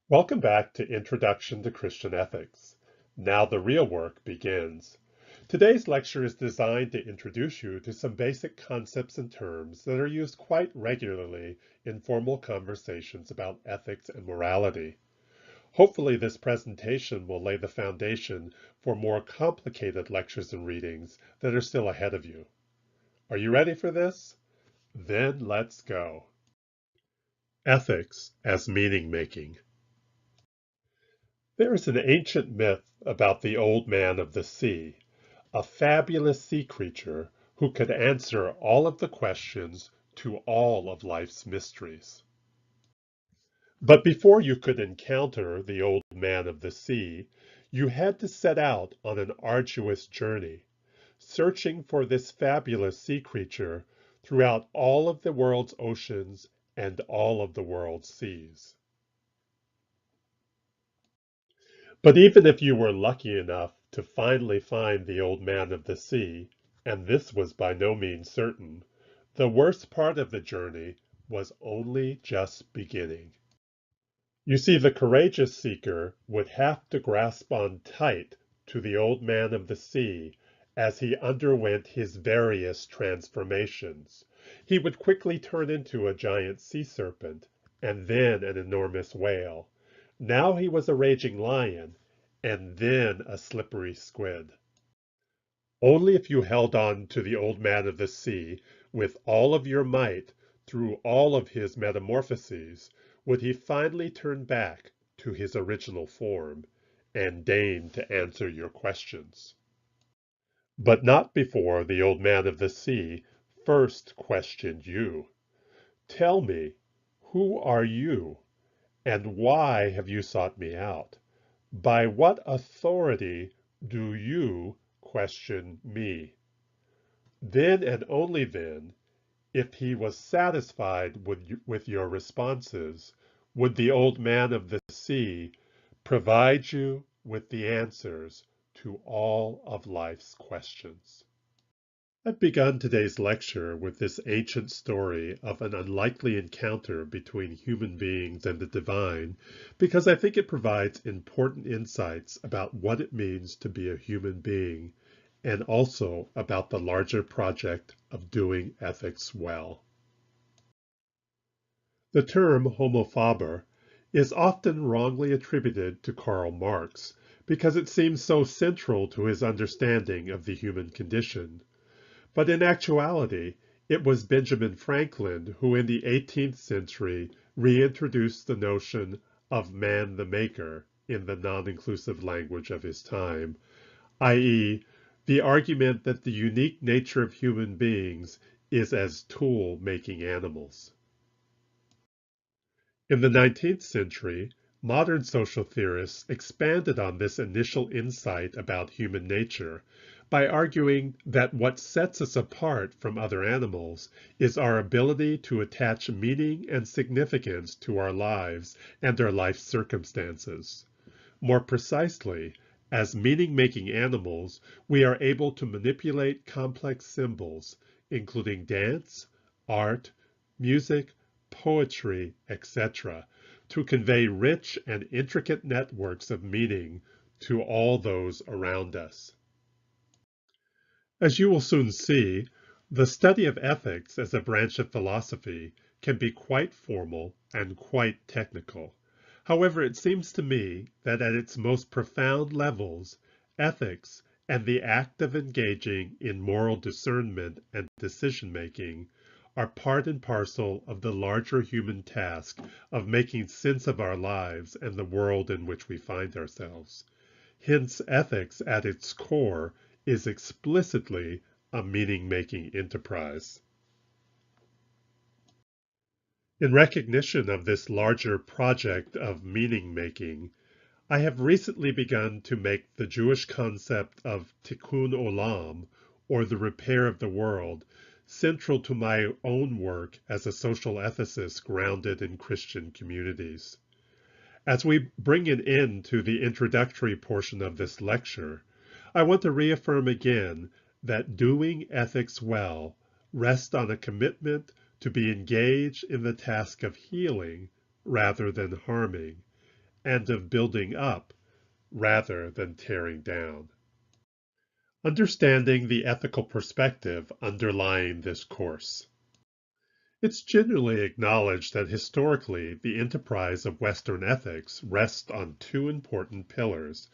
Welcome back to Introduction to Christian Ethics. Now the real work begins. Today's lecture is designed to introduce you to some basic concepts and terms that are used quite regularly in formal conversations about ethics and morality. Hopefully this presentation will lay the foundation for more complicated lectures and readings that are still ahead of you. Are you ready for this? Then let's go. Ethics as meaning making. There is an ancient myth about the Old Man of the Sea, a fabulous sea creature who could answer all of the questions to all of life's mysteries. But before you could encounter the Old Man of the Sea, you had to set out on an arduous journey, searching for this fabulous sea creature throughout all of the world's oceans and all of the world's seas. But even if you were lucky enough to finally find the Old Man of the Sea, and this was by no means certain, the worst part of the journey was only just beginning. You see, the courageous seeker would have to grasp on tight to the Old Man of the Sea as he underwent his various transformations. He would quickly turn into a giant sea serpent, and then an enormous whale. Now he was a raging lion, and then a slippery squid. Only if you held on to the Old Man of the Sea with all of your might through all of his metamorphoses would he finally turn back to his original form and deign to answer your questions. But not before the Old Man of the Sea first questioned you. Tell me, who are you, and why have you sought me out? By what authority do you question me? Then and only then, if he was satisfied with your responses, would the Old Man of the Sea provide you with the answers to all of life's questions. I've begun today's lecture with this ancient story of an unlikely encounter between human beings and the divine because I think it provides important insights about what it means to be a human being and also about the larger project of doing ethics well. The term homo faber is often wrongly attributed to Karl Marx because it seems so central to his understanding of the human condition. But in actuality, it was Benjamin Franklin who in the 18th century reintroduced the notion of man the maker in the non-inclusive language of his time, i.e., the argument that the unique nature of human beings is as tool-making animals. In the 19th century, modern social theorists expanded on this initial insight about human nature by arguing that what sets us apart from other animals is our ability to attach meaning and significance to our lives and our life circumstances. More precisely, as meaning-making animals, we are able to manipulate complex symbols, including dance, art, music, poetry, etc., to convey rich and intricate networks of meaning to all those around us. As you will soon see, the study of ethics as a branch of philosophy can be quite formal and quite technical. However, it seems to me that at its most profound levels, ethics and the act of engaging in moral discernment and decision-making are part and parcel of the larger human task of making sense of our lives and the world in which we find ourselves. Hence, ethics at its core is explicitly a meaning-making enterprise. In recognition of this larger project of meaning-making, I have recently begun to make the Jewish concept of tikkun olam, or the repair of the world, central to my own work as a social ethicist grounded in Christian communities. As we bring an end to the introductory portion of this lecture, I want to reaffirm again that doing ethics well rests on a commitment to be engaged in the task of healing rather than harming, and of building up rather than tearing down. Understanding the ethical perspective underlying this course. It's generally acknowledged that historically the enterprise of Western ethics rests on two important pillars: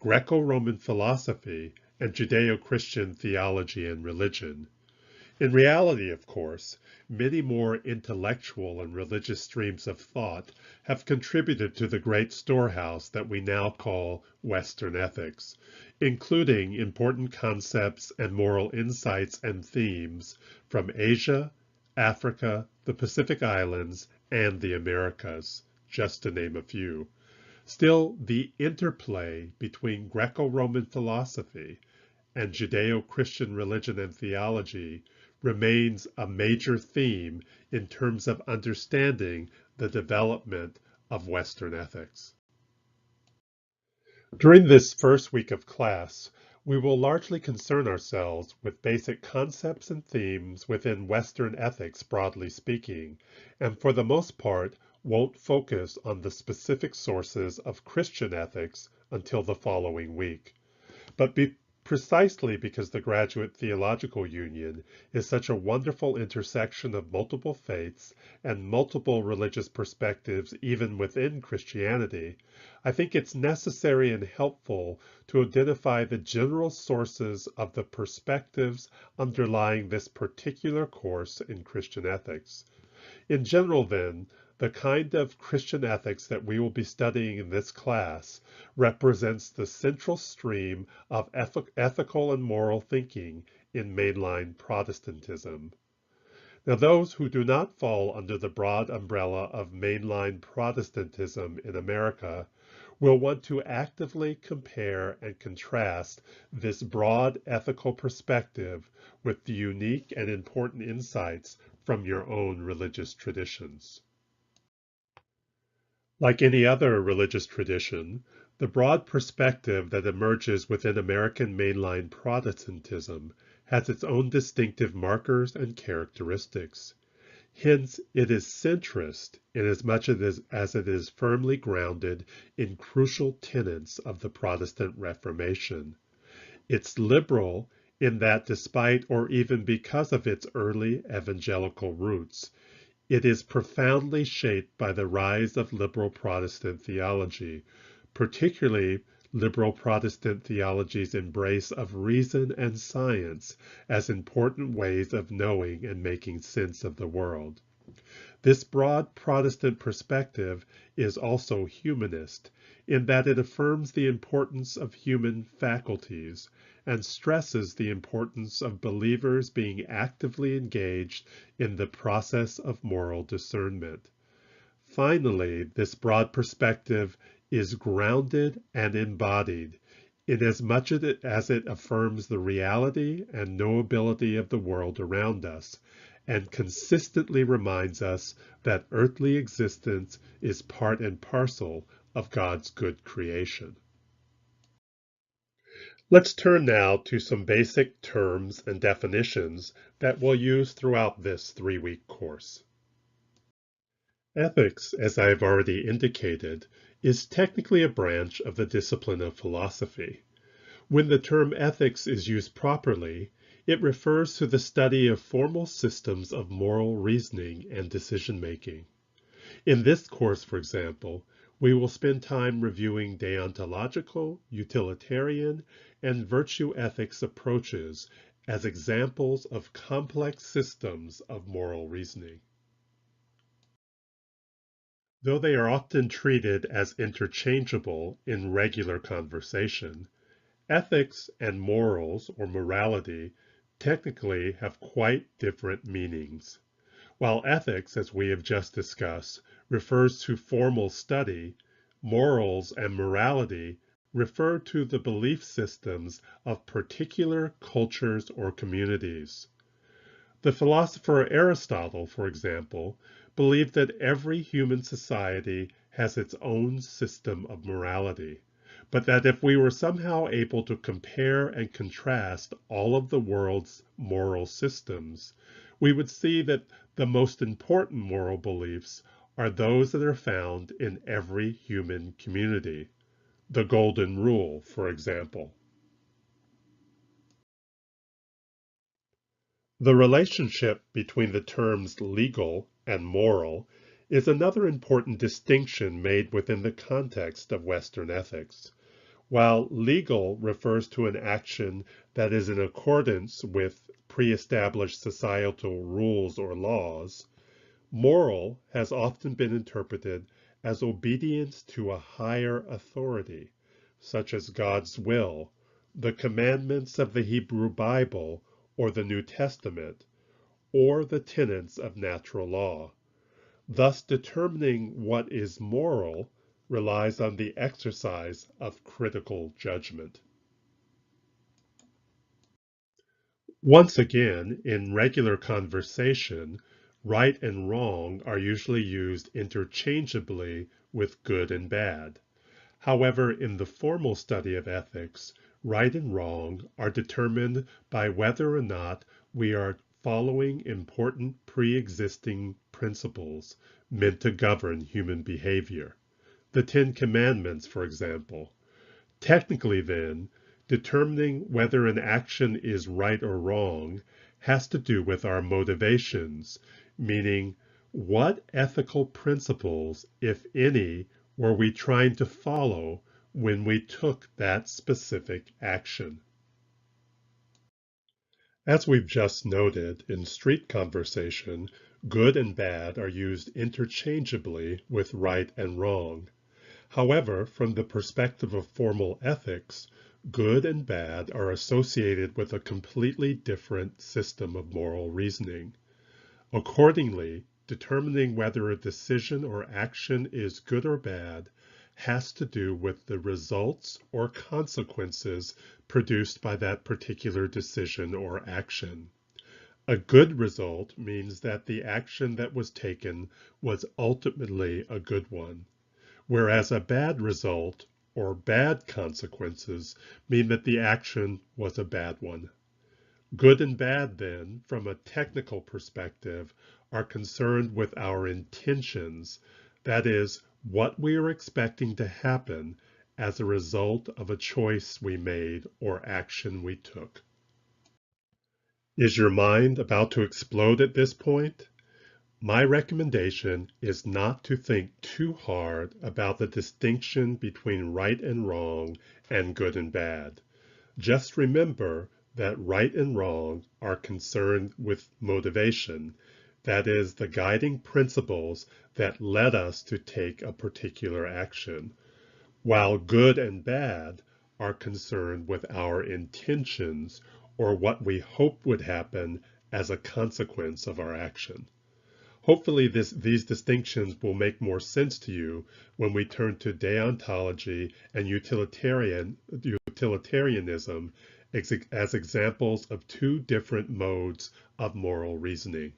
Greco-Roman philosophy and Judeo-Christian theology and religion. In reality, of course, many more intellectual and religious streams of thought have contributed to the great storehouse that we now call Western ethics, including important concepts and moral insights and themes from Asia, Africa, the Pacific Islands, and the Americas, just to name a few. Still, the interplay between Greco-Roman philosophy and Judeo-Christian religion and theology remains a major theme in terms of understanding the development of Western ethics. During this first week of class, we will largely concern ourselves with basic concepts and themes within Western ethics, broadly speaking, and for the most part won't focus on the specific sources of Christian ethics until the following week. But precisely because the Graduate Theological Union is such a wonderful intersection of multiple faiths and multiple religious perspectives even within Christianity, I think it's necessary and helpful to identify the general sources of the perspectives underlying this particular course in Christian ethics. In general, then, the kind of Christian ethics that we will be studying in this class represents the central stream of ethical and moral thinking in mainline Protestantism. Now, those who do not fall under the broad umbrella of mainline Protestantism in America will want to actively compare and contrast this broad ethical perspective with the unique and important insights from your own religious traditions. Like any other religious tradition, the broad perspective that emerges within American mainline Protestantism has its own distinctive markers and characteristics. Hence, it is centrist inasmuch as it is firmly grounded in crucial tenets of the Protestant Reformation. It's liberal in that despite or even because of its early evangelical roots, it is profoundly shaped by the rise of liberal Protestant theology, particularly liberal Protestant theology's embrace of reason and science as important ways of knowing and making sense of the world. This broad Protestant perspective is also humanist, in that it affirms the importance of human faculties and stresses the importance of believers being actively engaged in the process of moral discernment. Finally, this broad perspective is grounded and embodied inasmuch as it affirms the reality and knowability of the world around us, and consistently reminds us that earthly existence is part and parcel of God's good creation. Let's turn now to some basic terms and definitions that we'll use throughout this 3-week course. Ethics, as I have already indicated, is technically a branch of the discipline of philosophy. When the term ethics is used properly, it refers to the study of formal systems of moral reasoning and decision-making. In this course, for example, we will spend time reviewing deontological, utilitarian, and virtue ethics approaches as examples of complex systems of moral reasoning. Though they are often treated as interchangeable in regular conversation, ethics and morals, or morality, technically have quite different meanings. While ethics, as we have just discussed, refers to formal study, morals and morality refer to the belief systems of particular cultures or communities. The philosopher Aristotle, for example, believed that every human society has its own system of morality, but that if we were somehow able to compare and contrast all of the world's moral systems, we would see that the most important moral beliefs are those that are found in every human community. The Golden Rule, for example. The relationship between the terms legal and moral is another important distinction made within the context of Western ethics. While legal refers to an action that is in accordance with pre-established societal rules or laws, moral has often been interpreted as obedience to a higher authority, such as God's will, the commandments of the Hebrew Bible or the New Testament, or the tenets of natural law. Thus, determining what is moral relies on the exercise of critical judgment. Once again, in regular conversation, right and wrong are usually used interchangeably with good and bad. However, in the formal study of ethics, right and wrong are determined by whether or not we are following important pre-existing principles meant to govern human behavior. The Ten Commandments, for example. Technically, then, determining whether an action is right or wrong has to do with our motivations, meaning what ethical principles, if any, were we trying to follow when we took that specific action. As we've just noted, in street conversation, good and bad are used interchangeably with right and wrong. However, from the perspective of formal ethics, good and bad are associated with a completely different system of moral reasoning. Accordingly, determining whether a decision or action is good or bad has to do with the results or consequences produced by that particular decision or action. A good result means that the action that was taken was ultimately a good one, whereas a bad result or bad consequences mean that the action was a bad one. Good and bad, then, from a technical perspective, are concerned with our intentions, that is, what we are expecting to happen as a result of a choice we made or action we took. Is your mind about to explode at this point? My recommendation is not to think too hard about the distinction between right and wrong and good and bad. Just remember that right and wrong are concerned with motivation, that is, the guiding principles that led us to take a particular action, while good and bad are concerned with our intentions or what we hope would happen as a consequence of our action. Hopefully these distinctions will make more sense to you when we turn to deontology and utilitarianism as examples of two different modes of moral reasoning.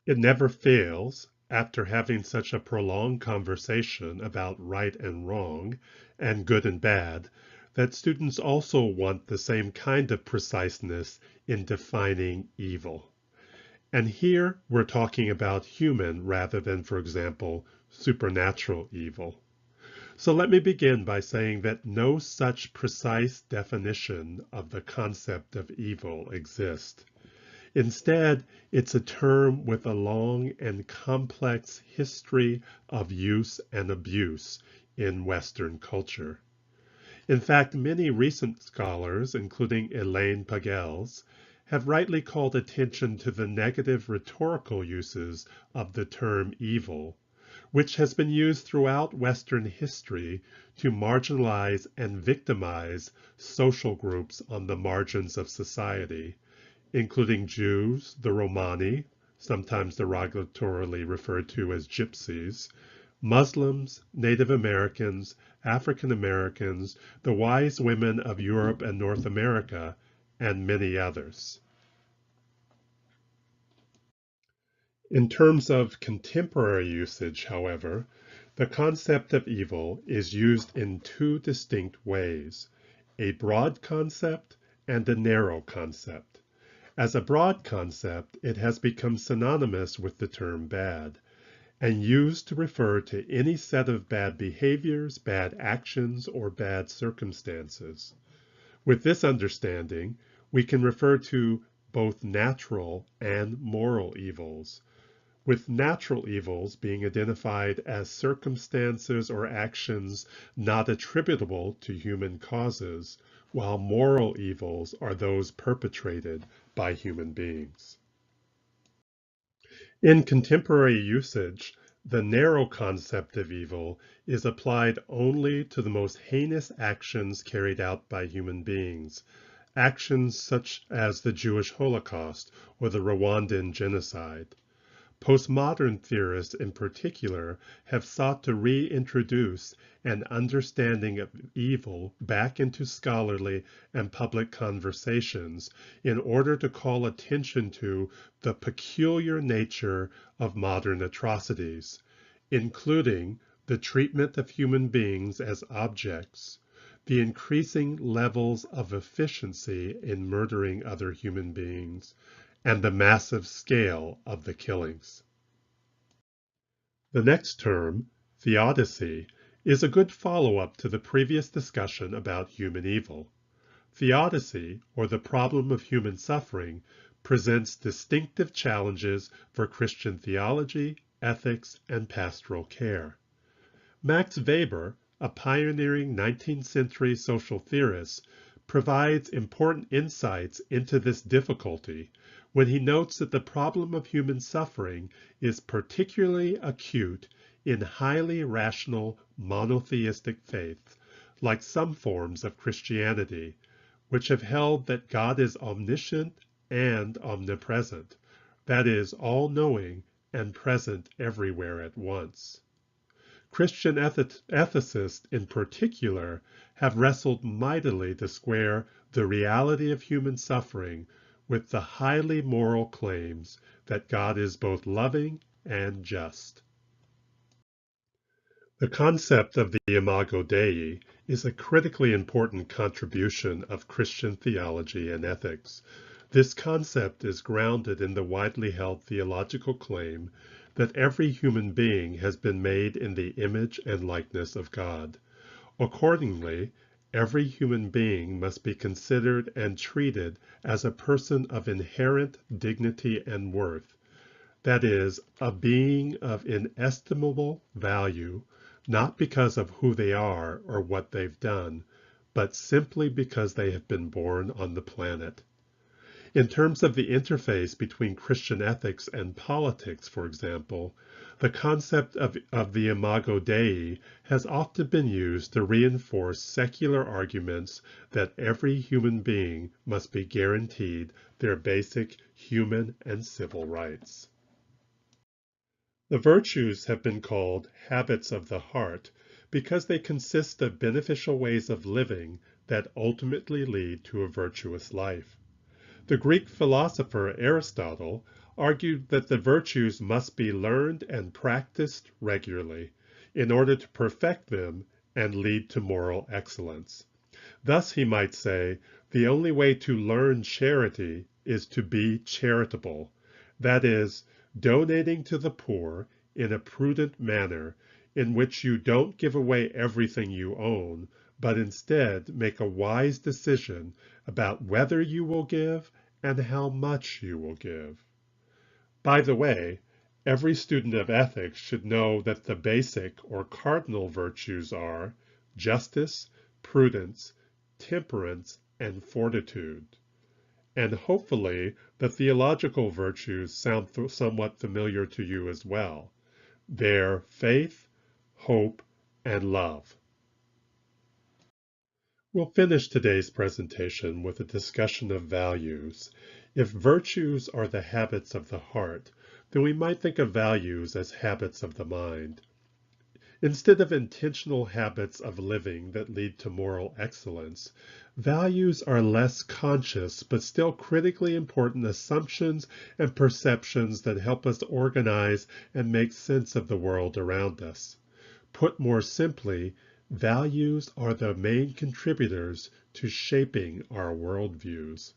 It never fails, after having such a prolonged conversation about right and wrong and good and bad, that students also want the same kind of preciseness in defining evil. And here we're talking about human rather than, for example, supernatural evil. So let me begin by saying that no such precise definition of the concept of evil exists. Instead, it's a term with a long and complex history of use and abuse in Western culture. In fact, many recent scholars, including Elaine Pagels, have rightly called attention to the negative rhetorical uses of the term evil, which has been used throughout Western history to marginalize and victimize social groups on the margins of society, including Jews, the Romani, sometimes derogatorily referred to as gypsies, Muslims, Native Americans, African Americans, the wise women of Europe and North America, and many others. In terms of contemporary usage, however, the concept of evil is used in two distinct ways, a broad concept and a narrow concept. As a broad concept, it has become synonymous with the term bad. and used to refer to any set of bad behaviors, bad actions, or bad circumstances. With this understanding, we can refer to both natural and moral evils, with natural evils being identified as circumstances or actions not attributable to human causes, while moral evils are those perpetrated by human beings. In contemporary usage, the narrow concept of evil is applied only to the most heinous actions carried out by human beings, actions such as the Jewish Holocaust or the Rwandan genocide. Postmodern theorists in particular have sought to reintroduce an understanding of evil back into scholarly and public conversations in order to call attention to the peculiar nature of modern atrocities, including the treatment of human beings as objects, the increasing levels of efficiency in murdering other human beings, and the massive scale of the killings. The next term, theodicy, is a good follow-up to the previous discussion about human evil. Theodicy, or the problem of human suffering, presents distinctive challenges for Christian theology, ethics, and pastoral care. Max Weber, a pioneering 19th century social theorist, provides important insights into this difficulty when he notes that the problem of human suffering is particularly acute in highly rational monotheistic faiths, like some forms of Christianity, which have held that God is omniscient and omnipresent, that is, all-knowing and present everywhere at once. Christian ethicists in particular have wrestled mightily to square the reality of human suffering with the highly moral claims that God is both loving and just. The concept of the Imago Dei is a critically important contribution of Christian theology and ethics. This concept is grounded in the widely held theological claim that every human being has been made in the image and likeness of God. Accordingly, every human being must be considered and treated as a person of inherent dignity and worth, that is, a being of inestimable value, not because of who they are or what they've done, but simply because they have been born on the planet. In terms of the interface between Christian ethics and politics, for example, the concept of the Imago Dei has often been used to reinforce secular arguments that every human being must be guaranteed their basic human and civil rights. The virtues have been called habits of the heart because they consist of beneficial ways of living that ultimately lead to a virtuous life. The Greek philosopher Aristotle argued that the virtues must be learned and practiced regularly in order to perfect them and lead to moral excellence. Thus, he might say, the only way to learn charity is to be charitable, that is, donating to the poor in a prudent manner in which you don't give away everything you own, but instead make a wise decision about whether you will give and how much you will give. By the way, every student of ethics should know that the basic or cardinal virtues are justice, prudence, temperance, and fortitude. And hopefully the theological virtues sound somewhat familiar to you as well. They're faith, hope, and love. We'll finish today's presentation with a discussion of values. If virtues are the habits of the heart, then we might think of values as habits of the mind. Instead of intentional habits of living that lead to moral excellence, values are less conscious but still critically important assumptions and perceptions that help us organize and make sense of the world around us. Put more simply, values are the main contributors to shaping our worldviews.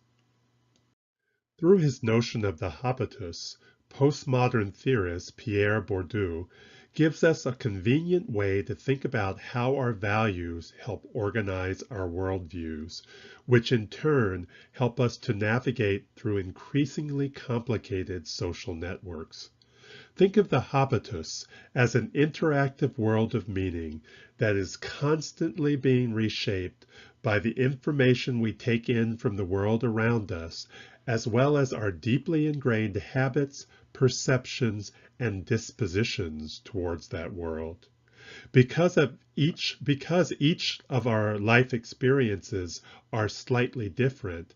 Through his notion of the habitus, postmodern theorist Pierre Bourdieu gives us a convenient way to think about how our values help organize our worldviews, which in turn help us to navigate through increasingly complicated social networks. Think of the habitus as an interactive world of meaning that is constantly being reshaped by the information we take in from the world around us, as well as our deeply ingrained habits, perceptions, and dispositions towards that world. Because each of our life experiences are slightly different,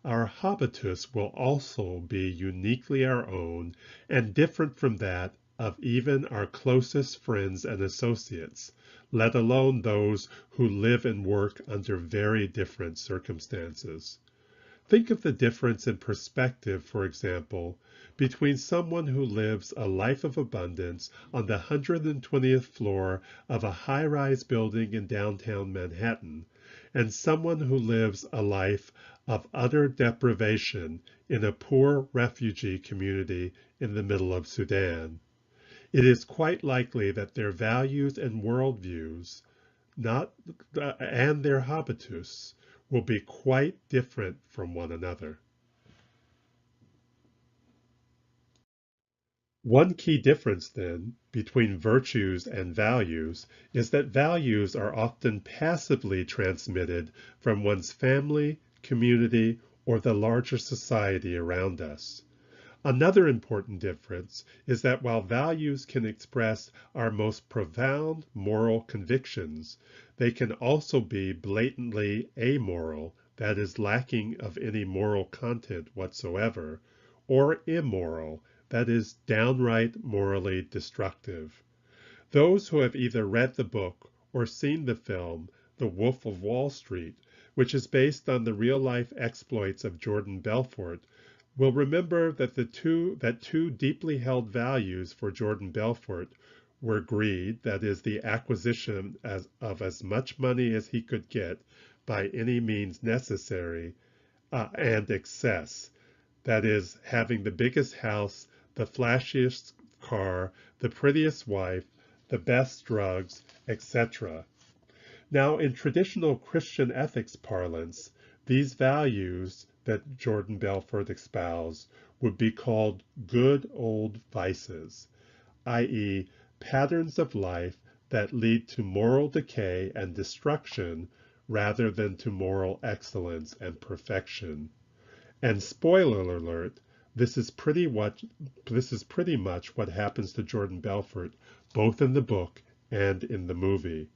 our habitus will also be uniquely our own and different from that of even our closest friends and associates, let alone those who live and work under very different circumstances. Think of the difference in perspective, for example, between someone who lives a life of abundance on the 120th floor of a high-rise building in downtown Manhattan and someone who lives a life of utter deprivation in a poor refugee community in the middle of Sudan. It is quite likely that their values and worldviews and their habitus will be quite different from one another. One key difference, then, between virtues and values is that values are often passively transmitted from one's family, community, or the larger society around us. Another important difference is that while values can express our most profound moral convictions, they can also be blatantly amoral, that is, lacking of any moral content whatsoever, or immoral, that is, downright morally destructive. Those who have either read the book or seen the film The Wolf of Wall Street, which is based on the real-life exploits of Jordan Belfort, will remember that two deeply held values for Jordan Belfort were greed, that is, the acquisition of as much money as he could get by any means necessary, and excess, that is, having the biggest house, the flashiest car, the prettiest wife, the best drugs, etc. Now, in traditional Christian ethics parlance, these values that Jordan Belfort espoused would be called good old vices, i.e., patterns of life that lead to moral decay and destruction rather than to moral excellence and perfection. And spoiler alert, this is pretty much what happens to Jordan Belfort, both in the book and in the movie.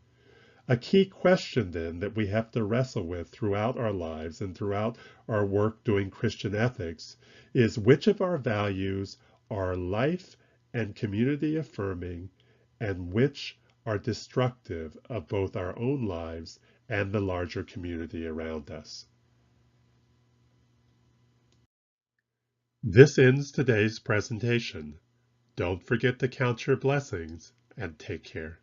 A key question, then, that we have to wrestle with throughout our lives and throughout our work doing Christian ethics is which of our values are life and community affirming and which are destructive of both our own lives and the larger community around us. This ends today's presentation. Don't forget to count your blessings and take care.